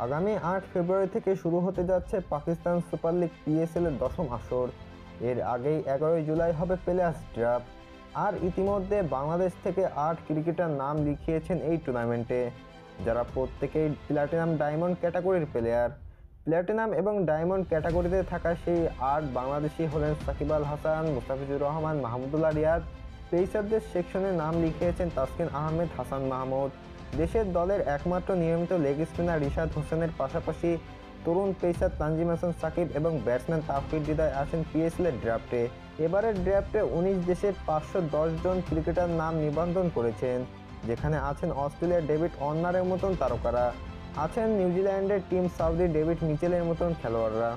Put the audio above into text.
আগামী ৮ ফেব্রুয়ারি থেকে শুরু হতে যাচ্ছে পাকিস্তান সুপার লিগ পিএসএল এর ১০ম আসর। এর আগেই ১১ জুলাই হবে প্লেয়ার্স ড্রাফট। আর ইতিমধ্যে বাংলাদেশ থেকে ৮ ক্রিকেটার নাম লিখিয়েছেন এই টুর্নামেন্টে, যারা প্রত্যেকেই প্ল্যাটিনাম ডায়মন্ড ক্যাটাগরির প্লেয়ার। প্ল্যাটিনাম এবং ডায়মন্ড ক্যাটাগরিতে থাকা সেই ৮ বাংলাদেশি হলেন সাকিব আল হাসান, মুস্তাফিজুর রহমান, মাহমুদুল্লাহ রিয়াদ। পেসারদের সেকশনে নাম লিখিয়েছেন তাসকিন আহমেদ, হাসান মাহমুদ। দেশের দলের একমাত্র নিয়মিত লেগ স্পিনার রিশাদ হোসেনের পাশাপাশি তরুণ পেসার তানজিম হাসান সাকিব এবং ব্যাটসম্যান তাওহিদ হৃদয় আসেন পিএসএল এর ড্রাফটে। এবারের ড্রাফটে ১৯ দেশের ৫১০ জন ক্রিকেটার নাম নিবন্ধন করেছেন, যেখানে আছেন অস্ট্রেলিয়ার ডেভিড ওয়ার্নারের মতন তারকারা, আছেন নিউজিল্যান্ডের টিম সাউদি ডেভিড মিচেলের মতন খেলোয়াড়রা।